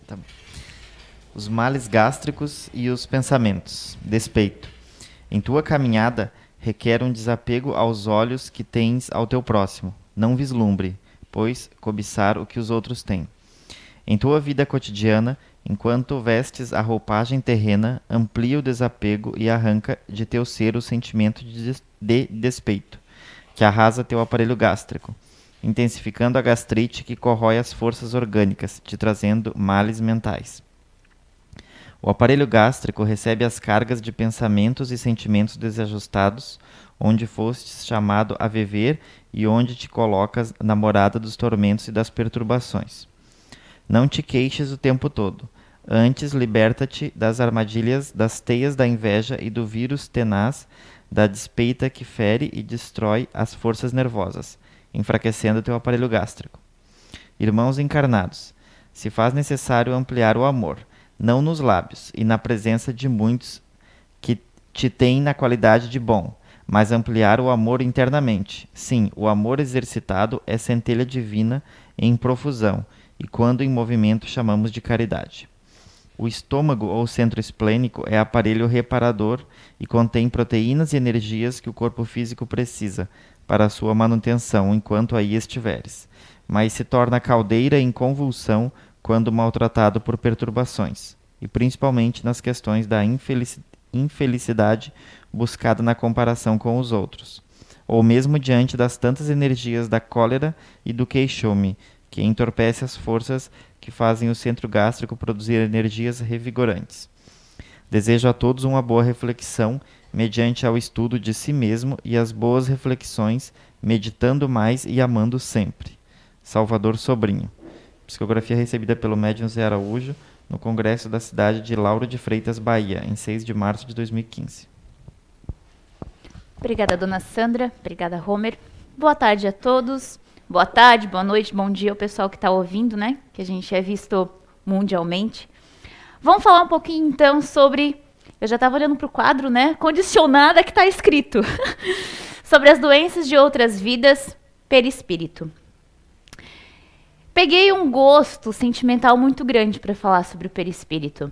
Tá bom. Os males gástricos e os pensamentos. Despeito. Em tua caminhada, requer um desapego aos olhos que tens ao teu próximo. Não vislumbre, pois cobiçar o que os outros têm. Em tua vida cotidiana, enquanto vestes a roupagem terrena, amplia o desapego e arranca de teu ser o sentimento de despeito, que arrasa teu aparelho gástrico, intensificando a gastrite que corrói as forças orgânicas, te trazendo males mentais. O aparelho gástrico recebe as cargas de pensamentos e sentimentos desajustados, onde fostes chamado a viver e onde te colocas na morada dos tormentos e das perturbações. Não te queixes o tempo todo. Antes, liberta-te das armadilhas, das teias da inveja e do vírus tenaz da despeita que fere e destrói as forças nervosas, enfraquecendo teu aparelho gástrico. Irmãos encarnados, se faz necessário ampliar o amor, não nos lábios e na presença de muitos que te têm na qualidade de bom, mas ampliar o amor internamente. Sim, o amor exercitado é centelha divina em profusão, e quando em movimento chamamos de caridade. O estômago ou centro esplênico é aparelho reparador e contém proteínas e energias que o corpo físico precisa para a sua manutenção enquanto aí estiveres, mas se torna caldeira em convulsão quando maltratado por perturbações, e principalmente nas questões da infelicidade buscada na comparação com os outros, ou mesmo diante das tantas energias da cólera e do queixume, que entorpece as forças que fazem o centro gástrico produzir energias revigorantes. Desejo a todos uma boa reflexão mediante ao estudo de si mesmo e as boas reflexões, meditando mais e amando sempre. Salvador Sobrinho. Psicografia recebida pelo médium Zé Araújo no Congresso da cidade de Lauro de Freitas, Bahia, em 6 de março de 2015. Obrigada, dona Sandra. Obrigada, Homer. Boa tarde a todos. Boa tarde, boa noite, bom dia ao pessoal que está ouvindo, né? Que a gente é visto mundialmente. Vamos falar um pouquinho, então, sobre... Eu já estava olhando para o quadro, né? Condicionada que está escrito. Sobre as doenças de outras vidas, perispírito. Peguei um gosto sentimental muito grande para falar sobre o perispírito.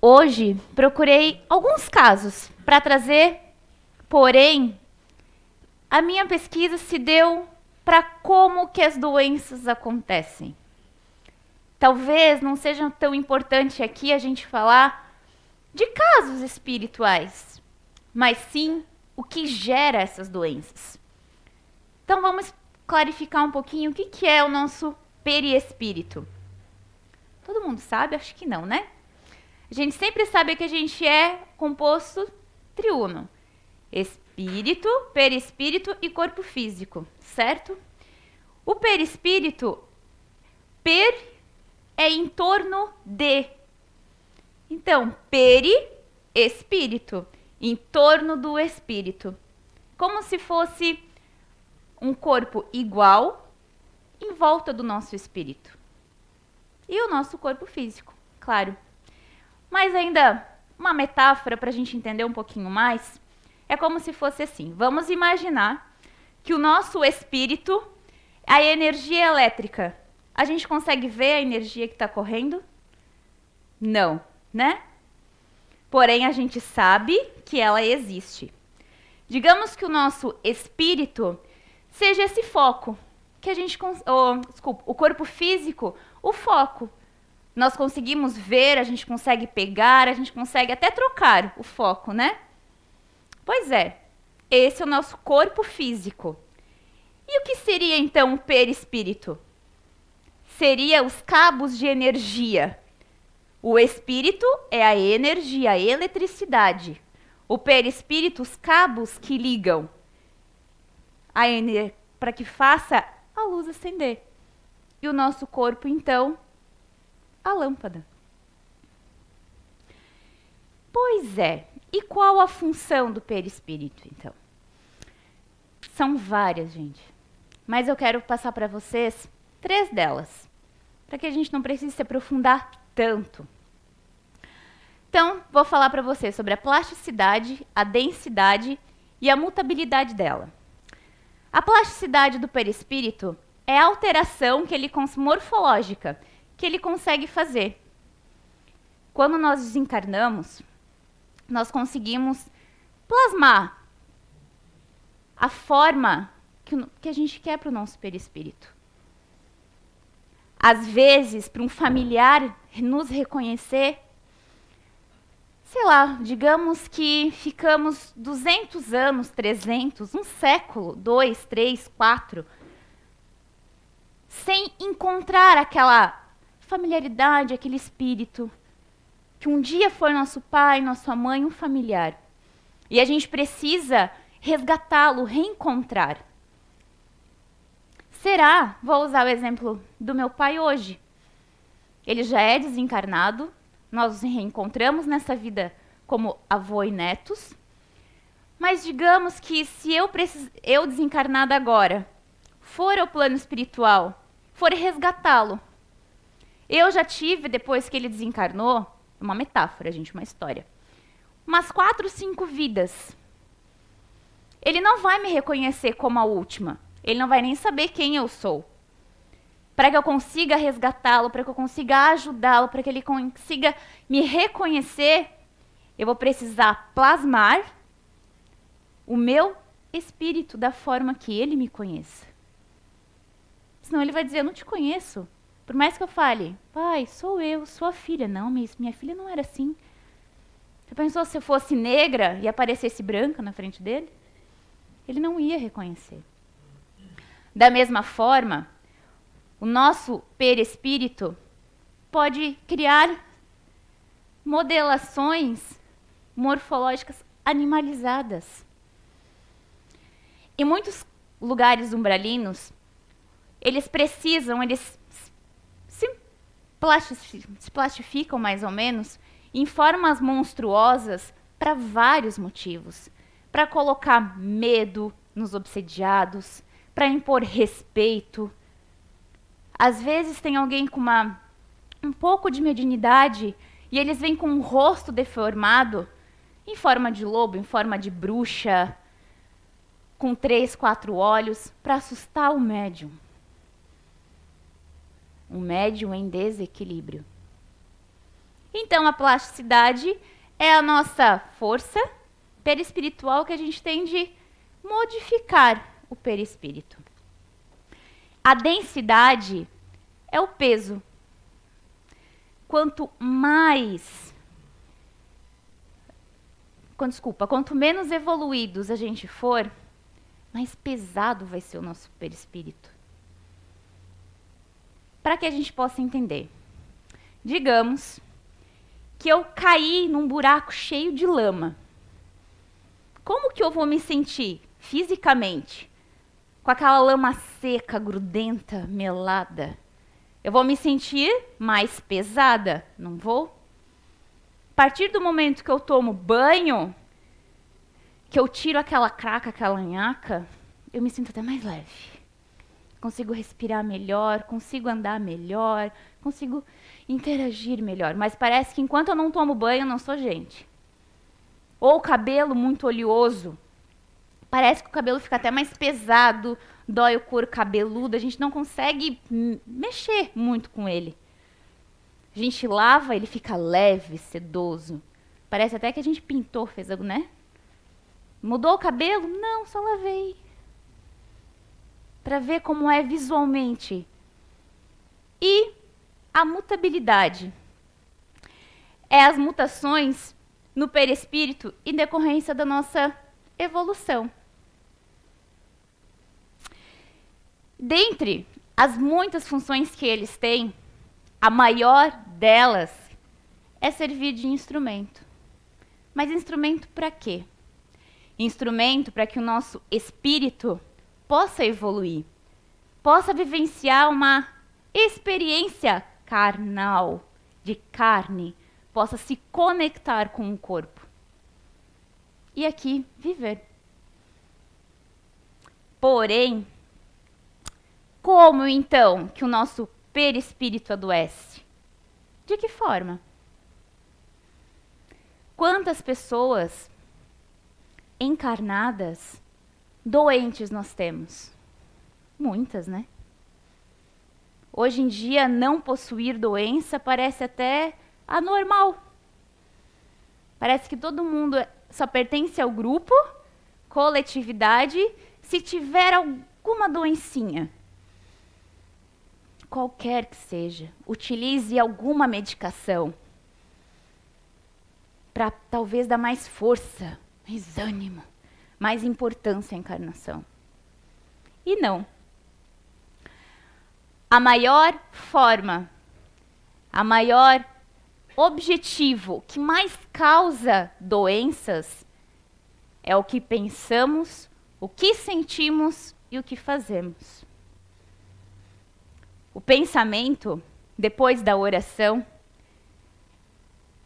Hoje, procurei alguns casos para trazer, porém, a minha pesquisa se deu para como que as doenças acontecem. Talvez não seja tão importante aqui a gente falar de casos espirituais, mas sim o que gera essas doenças. Então vamos clarificar um pouquinho o que é o nosso perispírito. Todo mundo sabe? Acho que não, né? A gente sempre sabe que a gente é composto triuno. Espírito, perispírito e corpo físico, certo? O perispírito, per é em torno de. Então, peri, espírito, em torno do espírito. Como se fosse um corpo igual em volta do nosso espírito. E o nosso corpo físico, claro. Mas ainda uma metáfora para a gente entender um pouquinho mais, é como se fosse assim. Vamos imaginar que o nosso espírito, a energia elétrica, a gente consegue ver a energia que está correndo? Não, né? Porém, a gente sabe que ela existe. Digamos que o nosso espírito seja esse foco, que a gente, o corpo físico, o foco. Nós conseguimos ver, a gente consegue pegar, a gente consegue até trocar o foco, né? Pois é, esse é o nosso corpo físico. E o que seria então o perispírito? Seria os cabos de energia. O espírito é a energia, a eletricidade. O perispírito, os cabos que ligam para que faça a luz acender. E o nosso corpo, então, a lâmpada. Pois é. E qual a função do perispírito, então? São várias, gente. Mas eu quero passar para vocês 3 delas, para que a gente não precise se aprofundar tanto. Então, vou falar para vocês sobre a plasticidade, a densidade e a mutabilidade dela. A plasticidade do perispírito é a alteração morfológica que ele consegue fazer. Quando nós desencarnamos, nós conseguimos plasmar a forma que a gente quer para o nosso perispírito. Às vezes, para um familiar nos reconhecer, sei lá, digamos que ficamos 200 anos, 300, um século, 2, 3, 4, sem encontrar aquela familiaridade, aquele espírito que um dia foi nosso pai, nossa mãe, um familiar. E a gente precisa resgatá-lo, reencontrar. Será? Vou usar o exemplo do meu pai hoje. Ele já é desencarnado, nós nos reencontramos nessa vida como avô e netos, mas digamos que se eu desencarnada agora, for ao plano espiritual, for resgatá-lo, eu já tive, depois que ele desencarnou, uma metáfora, gente, uma história, umas 4, 5 vidas. Ele não vai me reconhecer como a última. Ele não vai nem saber quem eu sou. Para que eu consiga resgatá-lo, para que eu consiga ajudá-lo, para que ele consiga me reconhecer, eu vou precisar plasmar o meu espírito da forma que ele me conheça. Senão ele vai dizer, eu não te conheço. Por mais que eu fale, pai, sou eu, sou a filha. Não, minha filha não era assim. Você pensou se eu fosse negra e aparecesse branca na frente dele? Ele não ia reconhecer. Da mesma forma, o nosso perispírito pode criar modelações morfológicas animalizadas. Em muitos lugares umbralinos, eles se plastificam mais ou menos em formas monstruosas para vários motivos. Para colocar medo nos obsediados, para impor respeito. Às vezes tem alguém com um pouco de mediunidade e eles vêm com um rosto deformado, em forma de lobo, em forma de bruxa, com 3, 4 olhos, para assustar o médium. Um médium em desequilíbrio. Então a plasticidade é a nossa força perispiritual que a gente tem de modificar o perispírito. A densidade é o peso. Quanto menos evoluídos a gente for, mais pesado vai ser o nosso perispírito. Para que a gente possa entender. Digamos que eu caí num buraco cheio de lama. Como que eu vou me sentir fisicamente com aquela lama seca, grudenta, melada? Eu vou me sentir mais pesada, não vou? A partir do momento que eu tomo banho, que eu tiro aquela craca, aquela nhaca, eu me sinto até mais leve. Consigo respirar melhor, consigo andar melhor, consigo interagir melhor. Mas parece que enquanto eu não tomo banho, eu não sou gente. Ou o cabelo muito oleoso. Parece que o cabelo fica até mais pesado, dói o couro cabeludo, a gente não consegue mexer muito com ele. A gente lava, ele fica leve, sedoso. Parece até que a gente pintou, fez algo, né? Mudou o cabelo? Não, só lavei. Para ver como é visualmente. E a mutabilidade. É as mutações no perispírito em decorrência da nossa evolução. Dentre as muitas funções que eles têm, a maior delas é servir de instrumento. Mas instrumento para quê? Instrumento para que o nosso espírito possa evoluir, possa vivenciar uma experiência carnal, de carne, possa se conectar com o corpo. E aqui, viver. Porém, como então que o nosso perispírito adoece? De que forma? Quantas pessoas encarnadas, doentes nós temos? Muitas, né? Hoje em dia, não possuir doença parece até anormal. Parece que todo mundo só pertence ao grupo, coletividade, se tiver alguma doencinha. Qualquer que seja, utilize alguma medicação para talvez dar mais força, mais ânimo, mais importância à encarnação. E não. A maior forma, a maior objetivo que mais causa doenças é o que pensamos, o que sentimos e o que fazemos. O pensamento, depois da oração,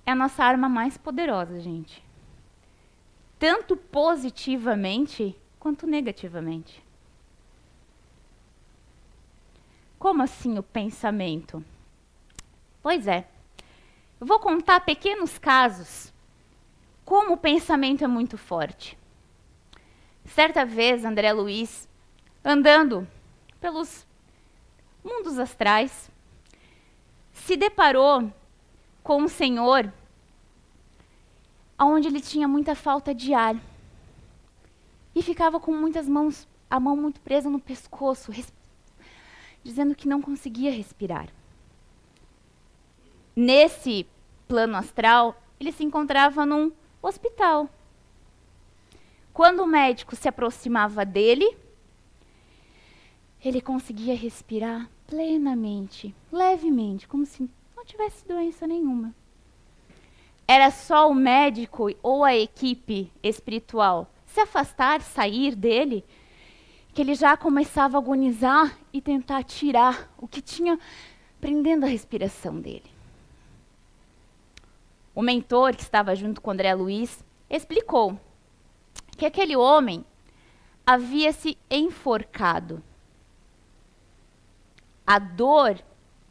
é a nossa arma mais poderosa, gente. Tanto positivamente quanto negativamente. Como assim o pensamento? Pois é. Eu vou contar pequenos casos como o pensamento é muito forte. Certa vez, André Luiz, andando pelos mundos astrais, se deparou com um senhor onde ele tinha muita falta de ar e ficava com a mão muito presa no pescoço, dizendo que não conseguia respirar. Nesse plano astral, ele se encontrava num hospital. Quando o médico se aproximava dele, ele conseguia respirar plenamente, levemente, como se não tivesse doença nenhuma. Era só o médico ou a equipe espiritual se afastar, sair dele, que ele já começava a agonizar e tentar tirar o que tinha prendendo a respiração dele. O mentor que estava junto com André Luiz explicou que aquele homem havia se enforcado. A dor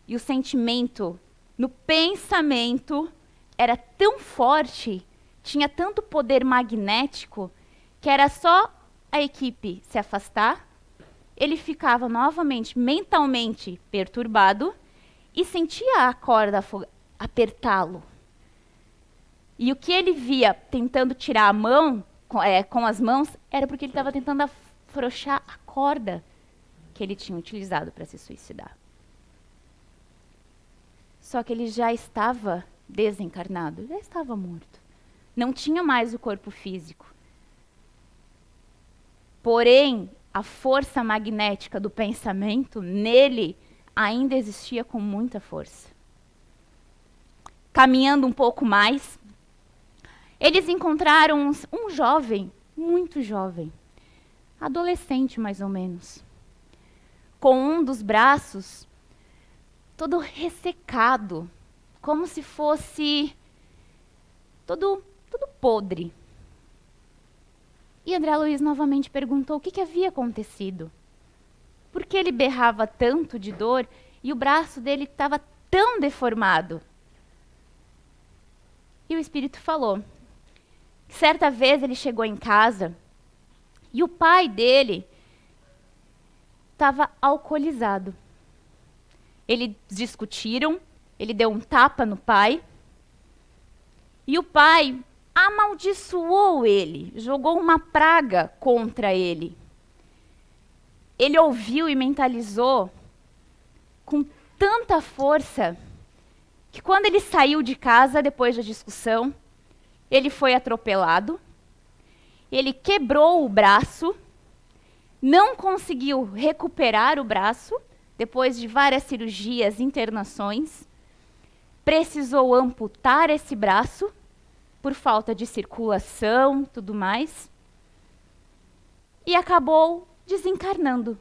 e o sentimento no pensamento era tão forte, tinha tanto poder magnético, que era só a equipe se afastar, ele ficava novamente mentalmente perturbado e sentia a corda apertá-lo. E o que ele via tentando tirar a mão, com as mãos, era porque ele estava tentando afrouxar a corda que ele tinha utilizado para se suicidar. Só que ele já estava desencarnado, já estava morto. Não tinha mais o corpo físico. Porém, a força magnética do pensamento nele ainda existia com muita força. Caminhando um pouco mais, eles encontraram um jovem, muito jovem, adolescente mais ou menos, com um dos braços todo ressecado, como se fosse todo podre. E André Luiz novamente perguntou o que havia acontecido. Por que ele berrava tanto de dor e o braço dele estava tão deformado? E o espírito falou que certa vez ele chegou em casa e o pai dele estava alcoolizado. Eles discutiram, ele deu um tapa no pai e o pai amaldiçoou ele, jogou uma praga contra ele. Ele ouviu e mentalizou com tanta força que quando ele saiu de casa depois da discussão, ele foi atropelado, ele quebrou o braço, não conseguiu recuperar o braço, depois de várias cirurgias, internações, precisou amputar esse braço, por falta de circulação, tudo mais, e acabou desencarnando.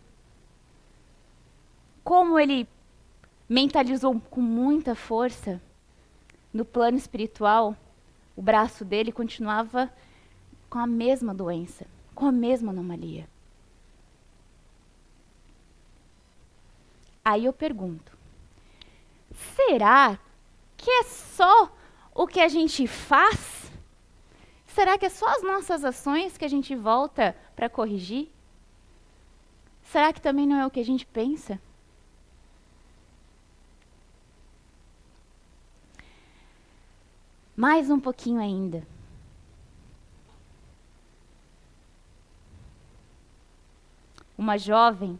Como ele mentalizou com muita força, no plano espiritual, o braço dele continuava com a mesma doença, com a mesma anomalia. Aí eu pergunto, será que é só o que a gente faz? Será que é só as nossas ações que a gente volta para corrigir? Será que também não é o que a gente pensa? Mais um pouquinho ainda. Uma jovem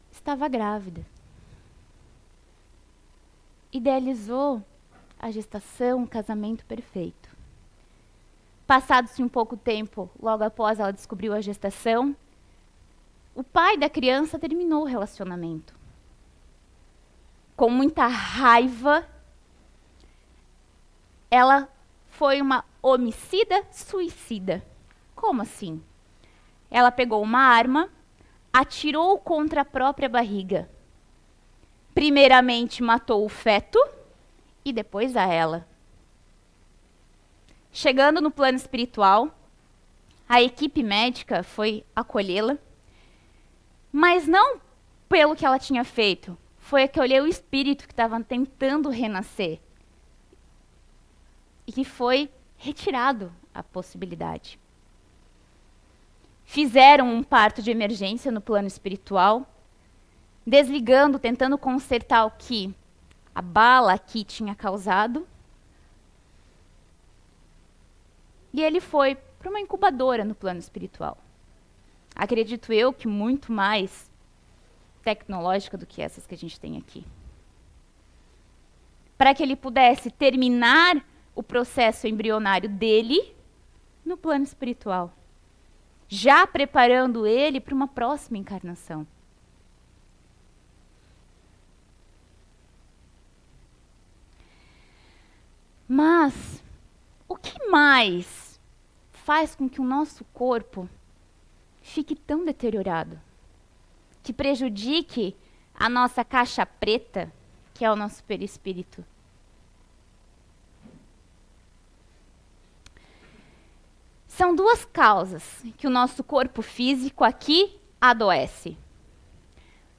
estava grávida. Idealizou a gestação, o casamento perfeito. Passado-se um pouco tempo, logo após ela descobriu a gestação, o pai da criança terminou o relacionamento. Com muita raiva, ela foi uma homicida suicida. Como assim? Ela pegou uma arma, atirou contra a própria barriga. Primeiramente matou o feto e depois a ela. Chegando no plano espiritual, a equipe médica foi acolhê-la, mas não pelo que ela tinha feito, foi acolher o espírito que estava tentando renascer. E que foi retirado a possibilidade. Fizeram um parto de emergência no plano espiritual, desligando, tentando consertar o que a bala aqui tinha causado. E ele foi para uma incubadora no plano espiritual. Acredito eu que muito mais tecnológica do que essas que a gente tem aqui. Para que ele pudesse terminar o processo embrionário dele no plano espiritual, já preparando ele para uma próxima encarnação. Mas o que mais faz com que o nosso corpo fique tão deteriorado, que prejudique a nossa caixa preta, que é o nosso perispírito? São duas causas que o nosso corpo físico aqui adoece.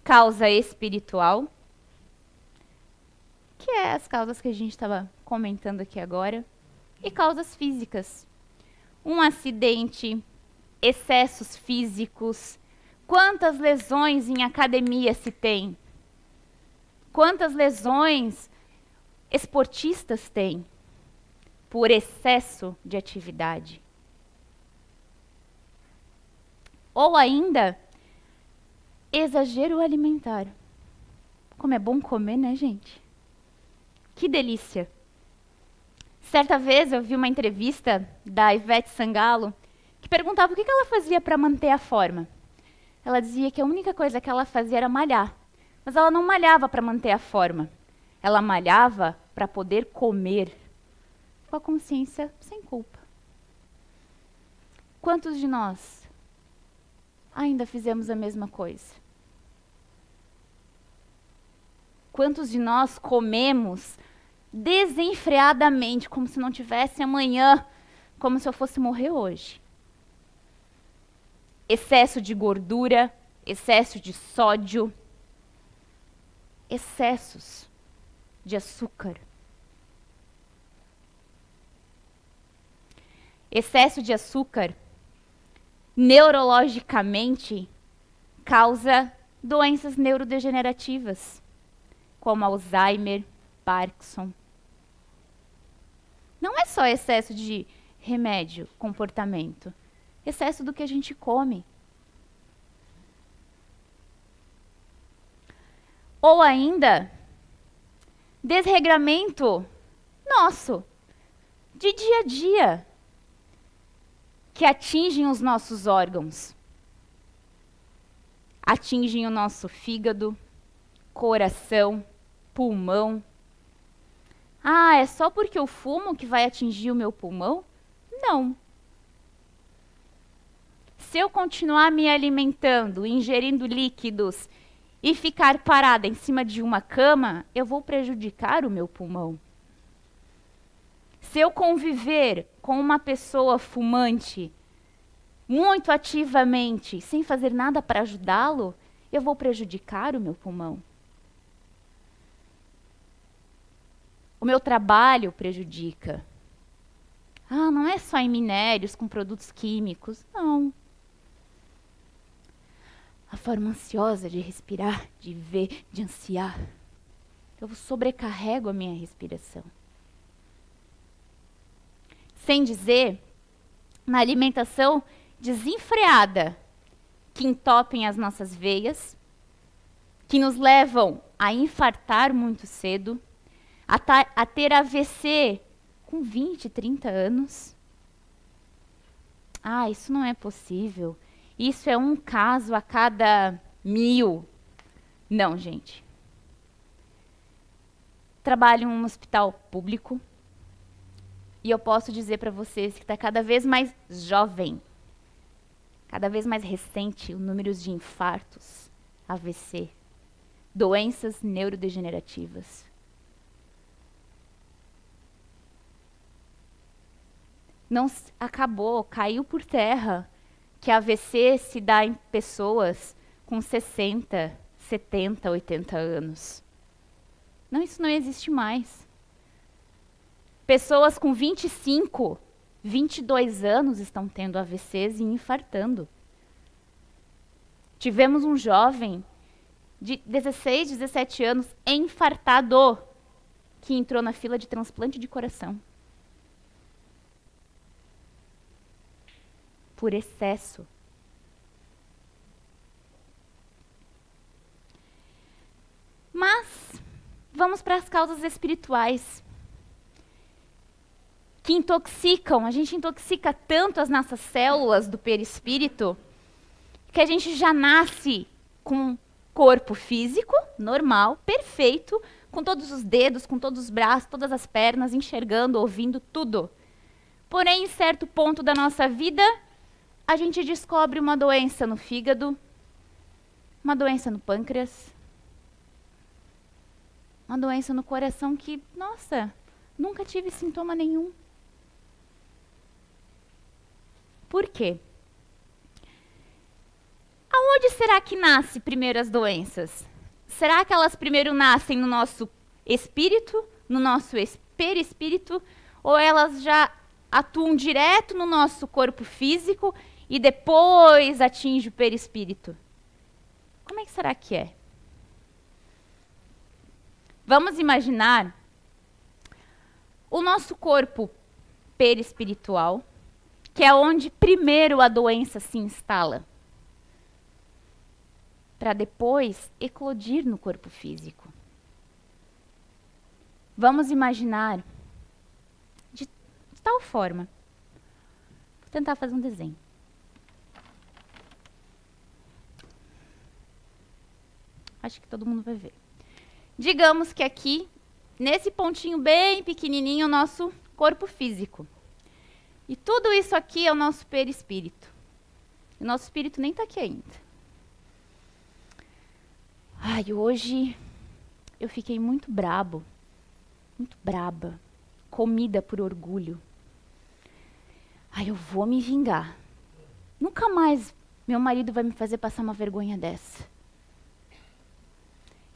Causa espiritual, que é as causas que a gente estava comentando aqui agora, e causas físicas. Um acidente, excessos físicos. Quantas lesões em academia se tem? Quantas lesões esportistas têm por excesso de atividade? Ou ainda, exagero alimentar. Como é bom comer, né, gente? Que delícia! Certa vez eu vi uma entrevista da Ivete Sangalo que perguntava o que ela fazia para manter a forma. Ela dizia que a única coisa que ela fazia era malhar. Mas ela não malhava para manter a forma. Ela malhava para poder comer. Com a consciência sem culpa. Quantos de nós ainda fizemos a mesma coisa? Quantos de nós comemos desenfreadamente, como se não tivesse amanhã, como se eu fosse morrer hoje? Excesso de gordura, excesso de sódio, excessos de açúcar. Excesso de açúcar, neurologicamente, causa doenças neurodegenerativas, como Alzheimer, Parkinson. Não é só excesso de remédio, comportamento. Excesso do que a gente come. Ou ainda, desregramento nosso, de dia a dia, que atingem os nossos órgãos. Atingem o nosso fígado, coração, pulmão. Ah, é só porque eu fumo que vai atingir o meu pulmão? Não. Se eu continuar me alimentando, ingerindo líquidos e ficar parada em cima de uma cama, eu vou prejudicar o meu pulmão. Se eu conviver com uma pessoa fumante muito ativamente, sem fazer nada para ajudá-lo, eu vou prejudicar o meu pulmão. O meu trabalho prejudica. Ah, não é só em minérios, com produtos químicos. Não. A forma ansiosa de respirar, de ver, de ansiar. Eu sobrecarrego a minha respiração. Sem dizer, na alimentação desenfreada, que entopem as nossas veias, que nos levam a infartar muito cedo, a ter AVC com 20, 30 anos. Ah, isso não é possível. Isso é um caso a cada 1000. Não, gente. Trabalho em um hospital público e eu posso dizer para vocês que está cada vez mais jovem, cada vez mais recente o número de infartos, AVC, doenças neurodegenerativas. Não acabou, caiu por terra que AVC se dá em pessoas com 60, 70, 80 anos. Não, isso não existe mais. Pessoas com 25, 22 anos estão tendo AVCs e infartando. Tivemos um jovem de 16, 17 anos infartado que entrou na fila de transplante de coração. Por excesso. Mas vamos para as causas espirituais que intoxicam. A gente intoxica tanto as nossas células do perispírito que a gente já nasce com um corpo físico normal, perfeito, com todos os dedos, com todos os braços, todas as pernas, enxergando, ouvindo tudo. Porém, em certo ponto da nossa vida, a gente descobre uma doença no fígado, uma doença no pâncreas, uma doença no coração que, nossa, nunca tive sintoma nenhum. Por quê? Aonde será que nasce primeiro as doenças? Será que elas primeiro nascem no nosso espírito, no nosso perispírito, ou elas já atuam direto no nosso corpo físico e depois atinge o perispírito? Como é que será que é? Vamos imaginar o nosso corpo perispiritual, que é onde primeiro a doença se instala, para depois eclodir no corpo físico. Vamos imaginar de tal forma. Vou tentar fazer um desenho. Acho que todo mundo vai ver. Digamos que aqui, nesse pontinho bem pequenininho, é o nosso corpo físico. E tudo isso aqui é o nosso perispírito. O nosso espírito nem está aqui ainda. Ai, hoje eu fiquei muito braba, comida por orgulho. Ai, eu vou me vingar. Nunca mais meu marido vai me fazer passar uma vergonha dessa.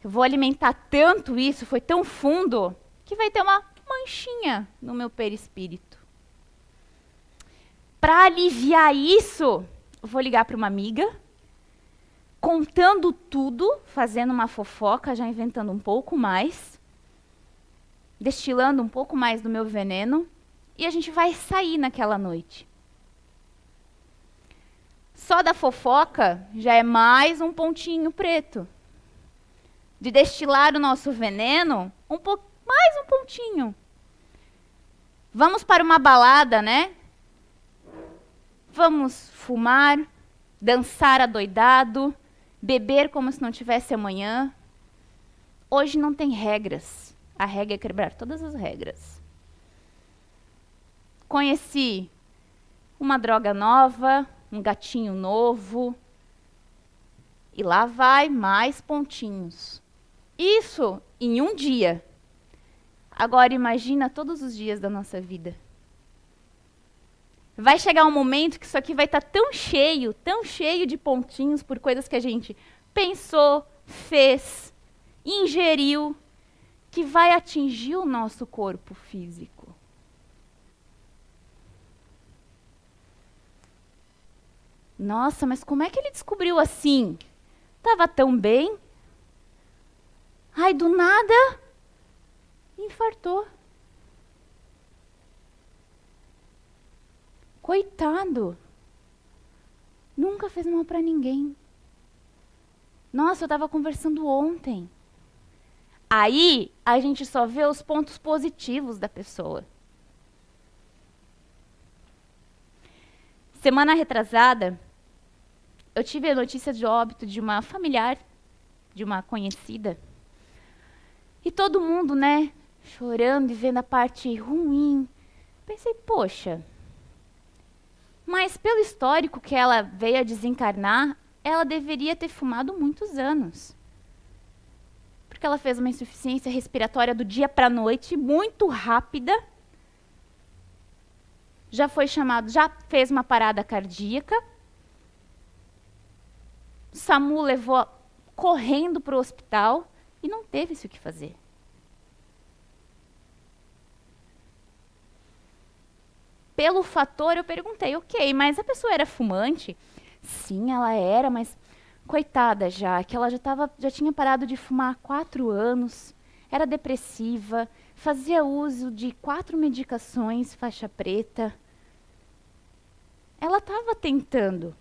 Eu vou alimentar tanto isso, foi tão fundo, que vai ter uma manchinha no meu perispírito. Para aliviar isso, eu vou ligar para uma amiga, contando tudo, fazendo uma fofoca, já inventando um pouco mais, destilando um pouco mais do meu veneno, e a gente vai sair naquela noite. Só da fofoca já é mais um pontinho preto. De destilar o nosso veneno, mais um pontinho. Vamos para uma balada, né? Vamos fumar, dançar adoidado, beber como se não tivesse amanhã. Hoje não tem regras. A regra é quebrar todas as regras. Conheci uma droga nova, um gatinho novo. E lá vai mais pontinhos. Isso em um dia. Agora imagina todos os dias da nossa vida. Vai chegar um momento que isso aqui vai estar tão cheio de pontinhos por coisas que a gente pensou, fez, ingeriu, que vai atingir o nosso corpo físico. Nossa, mas como é que ele descobriu assim? Estava tão bem. Ai, do nada, Infartou. Coitado. Nunca fez mal para ninguém. Nossa, eu estava conversando ontem. Aí, a gente só vê os pontos positivos da pessoa. Semana retrasada, eu tive a notícia de óbito de uma familiar, de uma conhecida. E todo mundo, né, chorando e vendo a parte ruim. Pensei, poxa, mas pelo histórico que ela veio a desencarnar, ela deveria ter fumado muitos anos. Porque ela fez uma insuficiência respiratória do dia para a noite, muito rápida. Já foi chamado, já fez uma parada cardíaca. O SAMU levou correndo para o hospital e não teve-se o que fazer. Pelo fator, eu perguntei, ok, mas a pessoa era fumante? Sim, ela era, mas coitada já, que ela já tinha parado de fumar há 4 anos, era depressiva, fazia uso de 4 medicações, faixa preta. Ela estava tentando.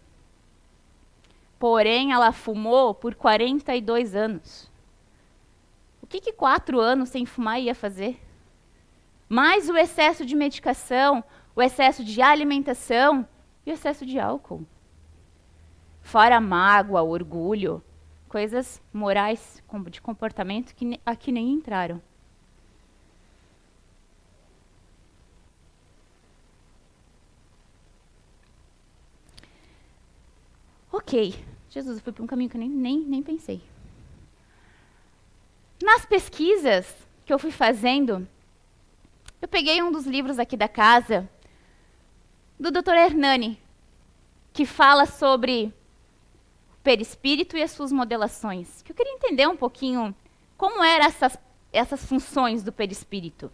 Porém, ela fumou por 42 anos. O que 4 anos sem fumar ia fazer? Mais o excesso de medicação, o excesso de alimentação e o excesso de álcool. Fora a mágoa, orgulho, coisas morais de comportamento que aqui nem entraram. Ok, Jesus, eu fui para um caminho que eu nem pensei. Nas pesquisas que eu fui fazendo, eu peguei um dos livros aqui da casa, do Dr. Hernani, que fala sobre o perispírito e as suas modelações. Que eu queria entender um pouquinho como eram essas funções do perispírito.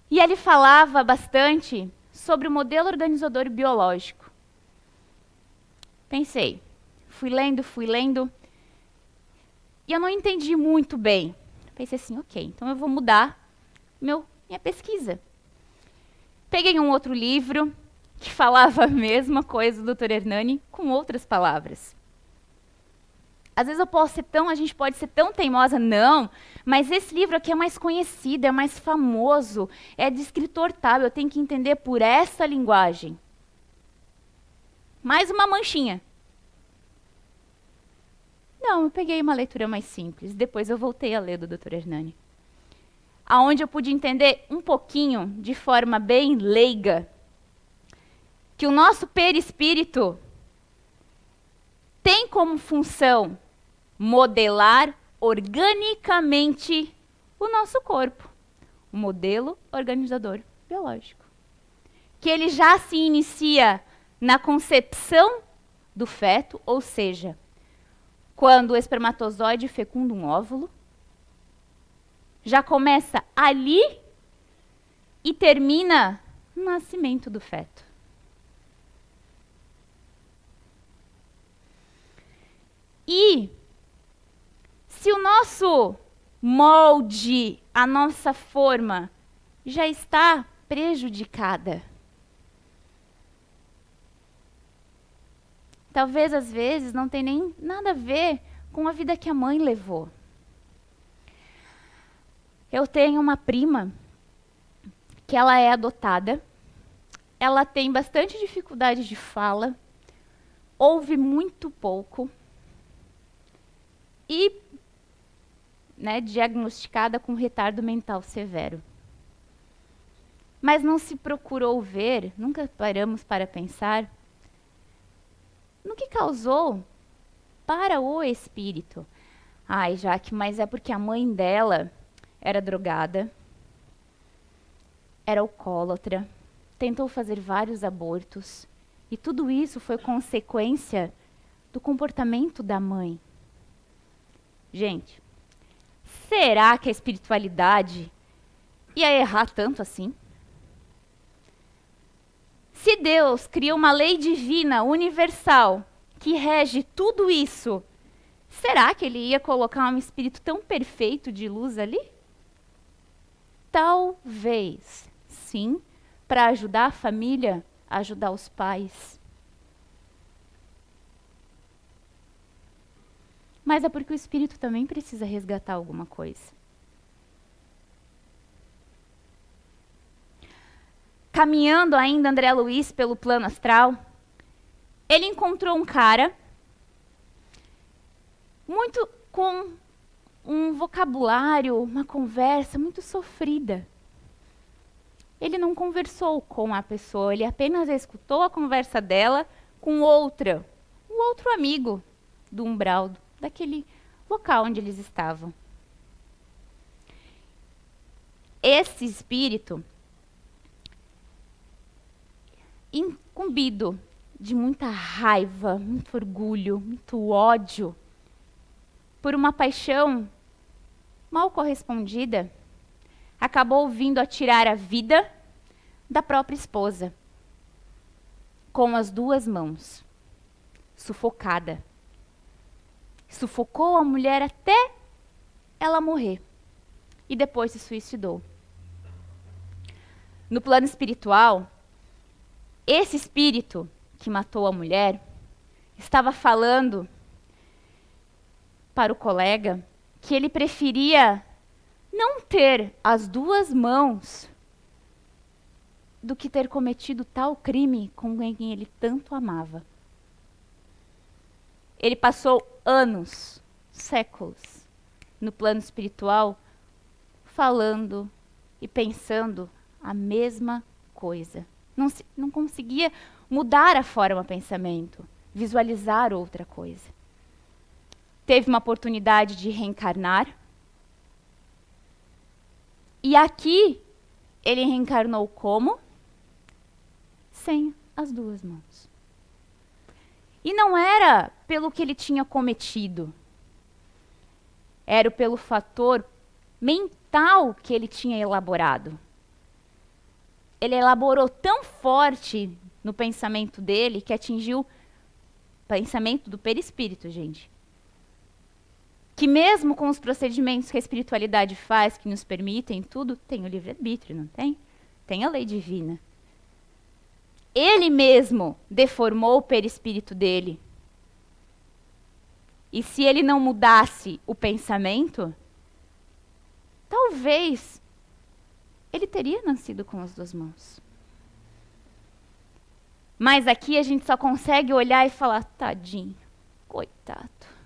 E ele falava bastante sobre o modelo organizador biológico. Pensei, fui lendo, e eu não entendi muito bem. Pensei assim, ok, então eu vou mudar minha pesquisa. Peguei um outro livro que falava a mesma coisa do Dr. Hernani, com outras palavras. Às vezes a gente pode ser tão teimosa, não, mas esse livro aqui é mais conhecido, é mais famoso, é de escritor tal, eu tenho que entender por essa linguagem. Mais uma manchinha. Não, eu peguei uma leitura mais simples, depois eu voltei a ler do Dr. Hernani. Aonde eu pude entender um pouquinho, de forma bem leiga, que o nosso perispírito tem como função modelar organicamente o nosso corpo. O modelo organizador biológico. Que ele já se inicia na concepção do feto, ou seja, quando o espermatozoide fecunda um óvulo, já começa ali e termina no nascimento do feto. E se o nosso molde, a nossa forma, já está prejudicada, talvez às vezes não tenha nem nada a ver com a vida que a mãe levou. Eu tenho uma prima que ela é adotada, ela tem bastante dificuldade de fala, ouve muito pouco e, diagnosticada com retardo mental severo. Mas não se procurou ver, nunca paramos para pensar, no que causou para o espírito. Ai, Jaque, mas é porque a mãe dela era drogada, era alcoólatra, tentou fazer vários abortos, e tudo isso foi consequência do comportamento da mãe. Gente, será que a espiritualidade ia errar tanto assim? Se Deus cria uma lei divina, universal, que rege tudo isso, será que ele ia colocar um espírito tão perfeito de luz ali? talvez, sim, para ajudar a família, ajudar os pais. Mas é porque o espírito também precisa resgatar alguma coisa. Caminhando ainda André Luiz pelo plano astral, ele encontrou um cara muito com um vocabulário, uma conversa muito sofrida. Ele não conversou com a pessoa, ele apenas escutou a conversa dela com um outro amigo do umbral, daquele local onde eles estavam. Esse espírito, incumbido de muita raiva, muito orgulho, muito ódio, por uma paixão mal correspondida, acabou vindo a tirar a vida da própria esposa, com as 2 mãos, sufocada. Sufocou a mulher até ela morrer e depois se suicidou. No plano espiritual, esse espírito que matou a mulher estava falando para o colega que ele preferia não ter as 2 mãos do que ter cometido tal crime com quem ele tanto amava. Ele passou anos, séculos, no plano espiritual, falando e pensando a mesma coisa. Não conseguia mudar a forma de pensamento, visualizar outra coisa. Teve uma oportunidade de reencarnar. E aqui, ele reencarnou como? Sem as 2 mãos. E não era pelo que ele tinha cometido. Era pelo fator mental que ele tinha elaborado. Ele elaborou tão forte no pensamento dele que atingiu o pensamento do perispírito, gente. Que mesmo com os procedimentos que a espiritualidade faz, que nos permitem tudo, tem o livre-arbítrio, não tem? Tem a lei divina. Ele mesmo deformou o perispírito dele. E se ele não mudasse o pensamento, talvez ele teria nascido com as 2 mãos. Mas aqui a gente só consegue olhar e falar, tadinho, coitado.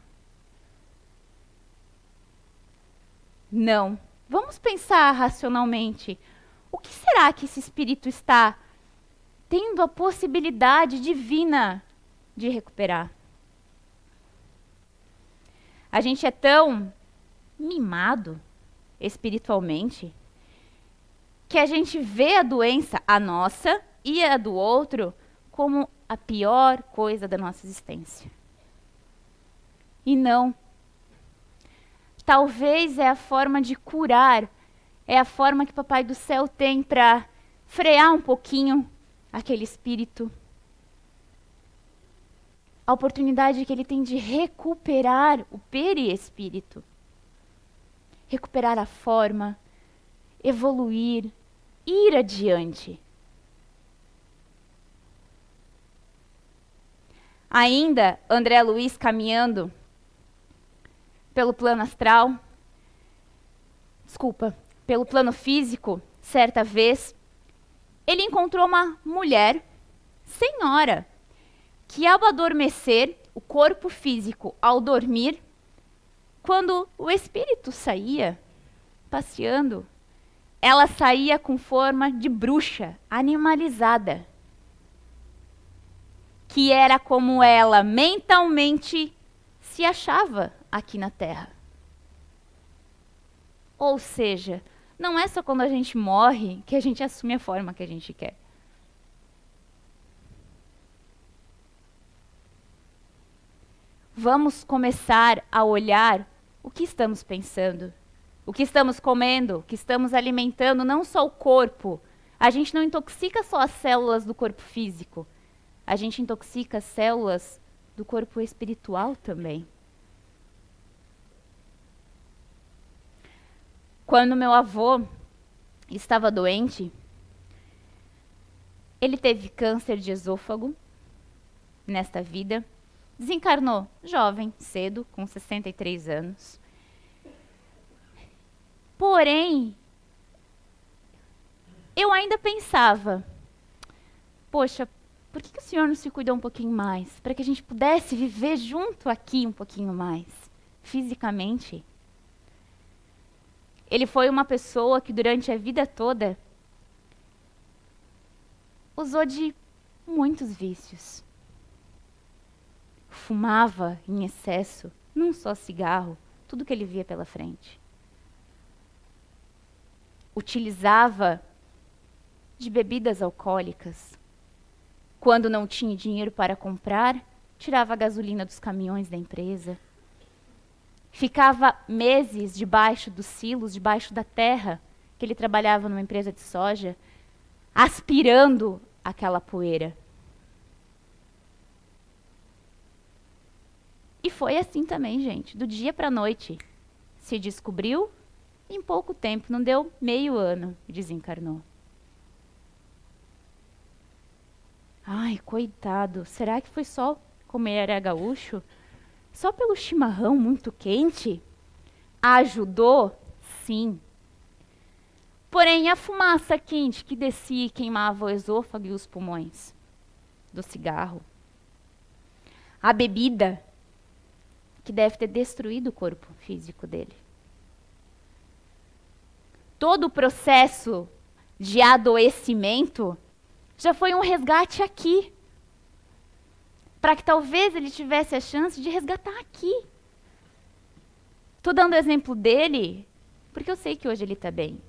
Não. Vamos pensar racionalmente. O que será que esse espírito está tendo a possibilidade divina de recuperar? A gente é tão mimado espiritualmente que a gente vê a doença, a nossa e a do outro, como a pior coisa da nossa existência. E não. Talvez é a forma de curar, é a forma que o Papai do Céu tem para frear um pouquinho aquele espírito. A oportunidade que ele tem de recuperar o perispírito. Recuperar a forma, evoluir, ir adiante. Ainda, André Luiz caminhando pelo plano astral, pelo plano físico, certa vez, ele encontrou uma mulher, senhora, que ao adormecer, o corpo físico ao dormir, quando o espírito saía, passeando, ela saía com forma de bruxa, animalizada, que era como ela mentalmente se achava aqui na Terra. Ou seja, não é só quando a gente morre que a gente assume a forma que a gente quer. Vamos começar a olhar o que estamos pensando, o que estamos comendo, o que estamos alimentando, não só o corpo. A gente não intoxica só as células do corpo físico, a gente intoxica as células do corpo espiritual também. Quando meu avô estava doente. Ele teve câncer de esôfago nesta vida. Desencarnou jovem, cedo, com 63 anos. Porém, eu ainda pensava, poxa, por que o senhor não se cuidou um pouquinho mais? Para que a gente pudesse viver junto aqui um pouquinho mais, fisicamente. Ele foi uma pessoa que durante a vida toda usou de muitos vícios. Fumava em excesso, não só cigarro, tudo que ele via pela frente. Utilizava de bebidas alcoólicas. Quando não tinha dinheiro para comprar, tirava a gasolina dos caminhões da empresa. Ficava meses debaixo dos silos, debaixo da terra, que ele trabalhava numa empresa de soja, aspirando aquela poeira. E foi assim também, gente, do dia para a noite. Se descobriu, em pouco tempo, não deu meio ano, desencarnou. Ai, coitado, será que foi só como ele era gaúcho? Só pelo chimarrão muito quente? Ajudou? Sim. Porém, a fumaça quente que descia e queimava o esôfago e os pulmões do cigarro. A bebida que deve ter destruído o corpo físico dele. Todo o processo de adoecimento já foi um resgate aqui. Para que talvez ele tivesse a chance de resgatar aqui. Estou dando o exemplo dele, porque eu sei que hoje ele está bem.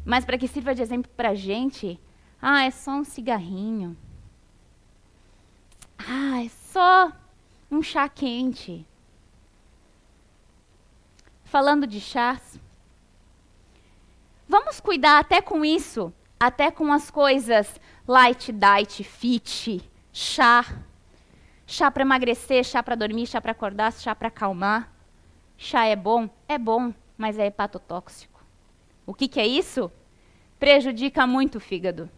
Mas para que sirva de exemplo para a gente, é só um cigarrinho. É só um chá quente. Falando de chás, vamos cuidar até com isso, até com as coisas light, diet, fit, chá. Chá para emagrecer, chá para dormir, chá para acordar, chá para acalmar. Chá é bom? É bom, mas é hepatotóxico. O que é isso? Prejudica muito o fígado.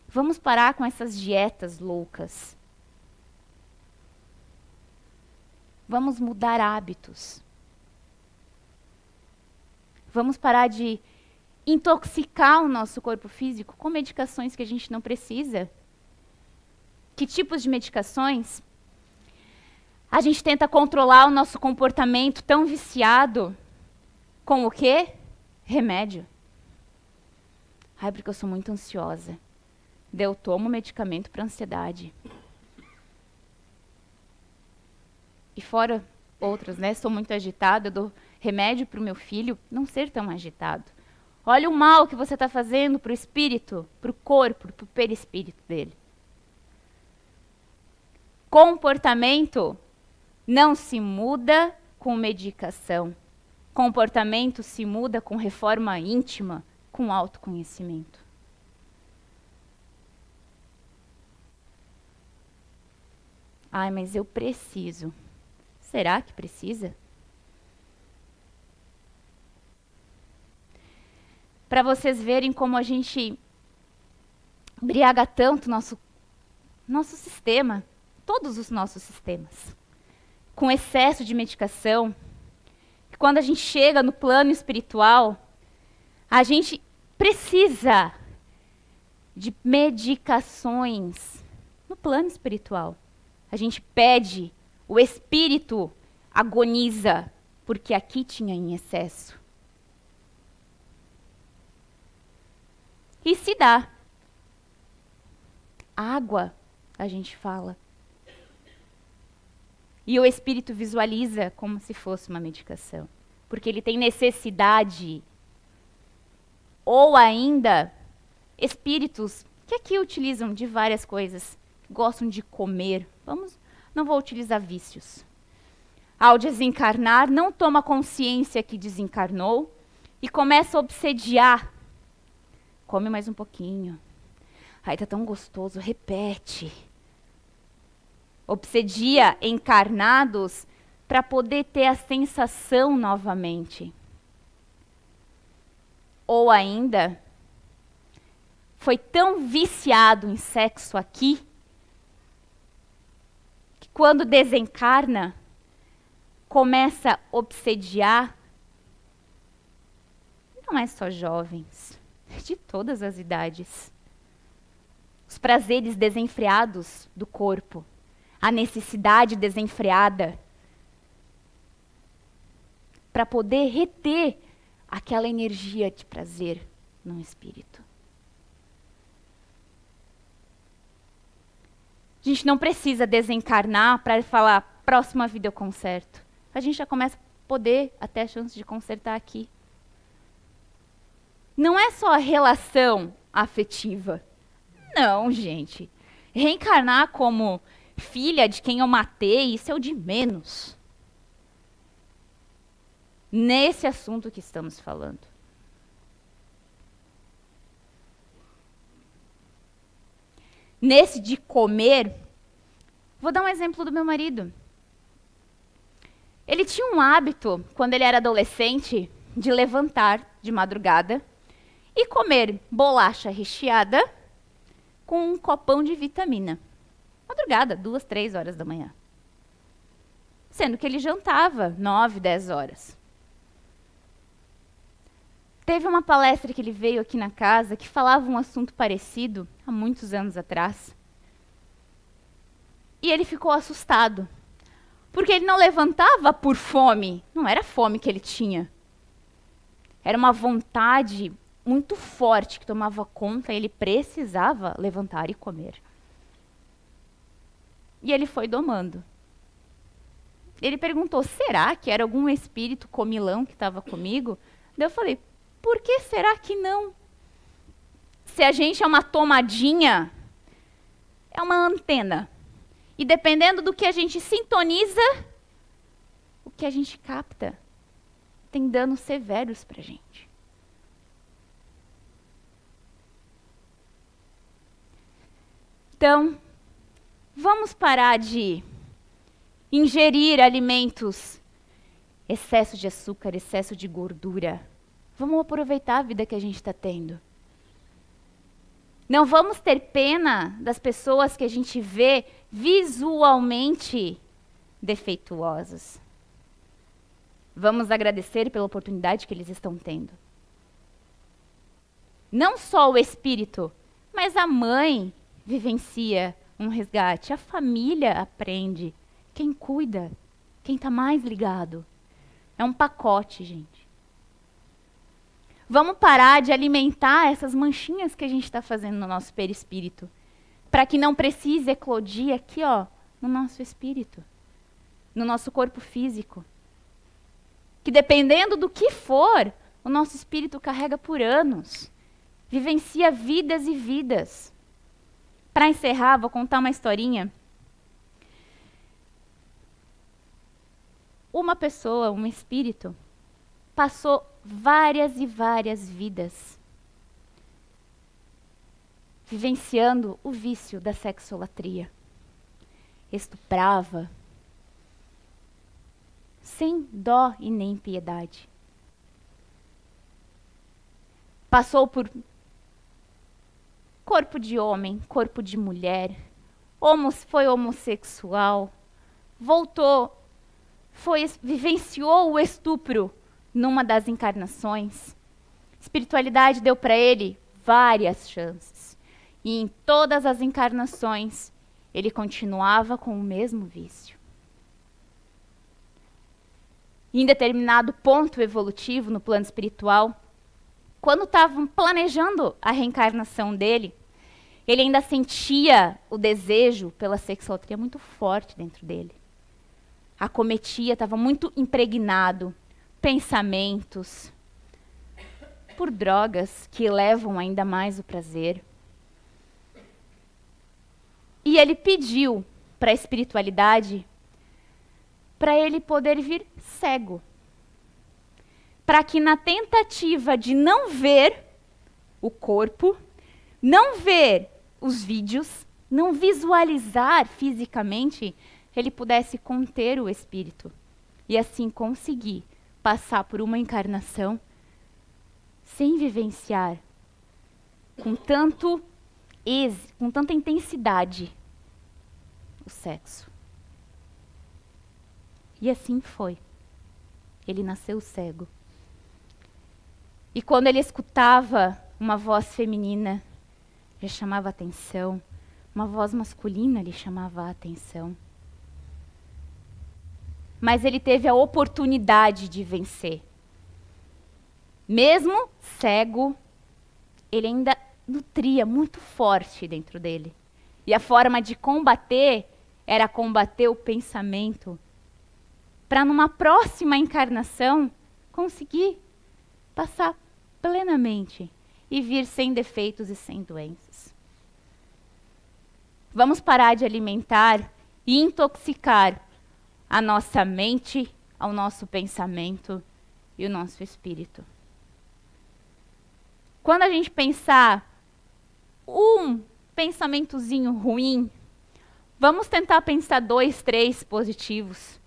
Vamos parar com essas dietas loucas. Vamos mudar hábitos. Vamos parar de intoxicar o nosso corpo físico com medicações que a gente não precisa. Que tipos de medicações? A gente tenta controlar o nosso comportamento tão viciado com o quê? Remédio. Porque eu sou muito ansiosa. Eu tomo medicamento para ansiedade. E fora outros, né? Sou muito agitada, eu dou remédio para o meu filho não ser tão agitado. Olha o mal que você está fazendo para o espírito, para o corpo, para o perispírito dele. Comportamento não se muda com medicação. Comportamento se muda com reforma íntima, com autoconhecimento. Mas eu preciso. Será que precisa? Para vocês verem como a gente embriaga tanto nosso sistema, todos os nossos sistemas, com excesso de medicação, que quando a gente chega no plano espiritual, a gente precisa de medicações no plano espiritual. A gente pede, o espírito agoniza, porque aqui tinha em excesso. E se dá. Água, a gente fala. E o espírito visualiza como se fosse uma medicação. Porque ele tem necessidade. Ou ainda, espíritos que aqui utilizam de várias coisas. Gostam de comer. Não vou utilizar vícios. Ao desencarnar, não toma consciência que desencarnou e começa a obsediar. Come mais um pouquinho. Tá tão gostoso, repete. Obsedia encarnados para poder ter a sensação novamente. Ou ainda, foi tão viciado em sexo aqui, que quando desencarna, começa a obsediar, não é só jovens, é de todas as idades. Os prazeres desenfreados do corpo, a necessidade desenfreada, para poder reter aquela energia de prazer no espírito. A gente não precisa desencarnar para falar, próxima vida eu conserto. A gente já começa a poder até a chance de consertar aqui. Não é só a relação afetiva. Não, gente. Reencarnar como filha de quem eu matei, isso é o de menos. Nesse assunto que estamos falando. Nesse de comer, vou dar um exemplo do meu marido. Ele tinha um hábito, quando ele era adolescente, de levantar de madrugada e comer bolacha recheada com um copão de vitamina. Madrugada, 2, 3 horas da manhã. Sendo que ele jantava 9, 10 horas. Teve uma palestra que ele veio aqui na casa que falava um assunto parecido, há muitos anos atrás. E ele ficou assustado. Porque ele não levantava por fome. Não era fome que ele tinha. Era uma vontade muito forte que tomava conta, ele precisava levantar e comer. E ele foi domando. Ele perguntou, será que era algum espírito comilão que estava comigo? Daí eu falei, por que será que não? Se a gente é uma tomadinha, é uma antena. E dependendo do que a gente sintoniza, o que a gente capta tem danos severos para a gente. Então, vamos parar de ingerir alimentos, excesso de açúcar, excesso de gordura. Vamos aproveitar a vida que a gente está tendo. Não vamos ter pena das pessoas que a gente vê visualmente defeituosas. Vamos agradecer pela oportunidade que eles estão tendo. Não só o espírito, mas a mãe vivencia um resgate, a família aprende. Quem cuida, quem está mais ligado. É um pacote, gente. Vamos parar de alimentar essas manchinhas que a gente está fazendo no nosso perispírito, para que não precise eclodir aqui, ó, no nosso espírito, no nosso corpo físico. Que dependendo do que for, o nosso espírito carrega por anos, vivencia vidas e vidas. Para encerrar, vou contar uma historinha. Uma pessoa, um espírito, passou várias e várias vidas vivenciando o vício da sexolatria. Estuprava, sem dó e nem piedade. Passou por corpo de homem, corpo de mulher, foi homossexual, voltou, vivenciou o estupro numa das encarnações. Espiritualidade deu para ele várias chances. E em todas as encarnações, ele continuava com o mesmo vício. Em determinado ponto evolutivo no plano espiritual, quando estavam planejando a reencarnação dele, ele ainda sentia o desejo pela sexolatria muito forte dentro dele. Acometia, estava muito impregnado, pensamentos, por drogas que levam ainda mais o prazer. E ele pediu para a espiritualidade para ele poder vir cego. Para que na tentativa de não ver o corpo, não ver os vídeos, não visualizar fisicamente, ele pudesse conter o espírito e assim conseguir passar por uma encarnação sem vivenciar com tanta intensidade o sexo. E assim foi. Ele nasceu cego. E quando ele escutava uma voz feminina, já chamava atenção. Uma voz masculina lhe chamava a atenção. Mas ele teve a oportunidade de vencer. Mesmo cego, ele ainda nutria muito forte dentro dele. E a forma de combater era combater o pensamento, para numa próxima encarnação conseguir passar plenamente e vir sem defeitos e sem doenças. Vamos parar de alimentar e intoxicar a nossa mente, ao nosso pensamento e o nosso espírito. Quando a gente pensar um pensamentozinho ruim, vamos tentar pensar 2, 3 positivos.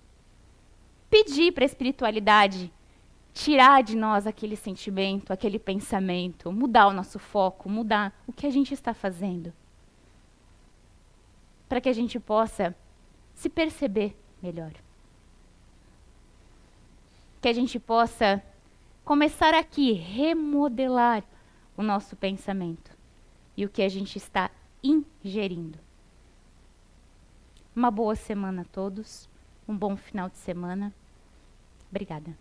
Pedir para a espiritualidade tirar de nós aquele sentimento, aquele pensamento, mudar o nosso foco, mudar o que a gente está fazendo. Para que a gente possa se perceber melhor. Que a gente possa começar aqui, remodelar o nosso pensamento e o que a gente está ingerindo. Uma boa semana a todos, um bom final de semana. Obrigada.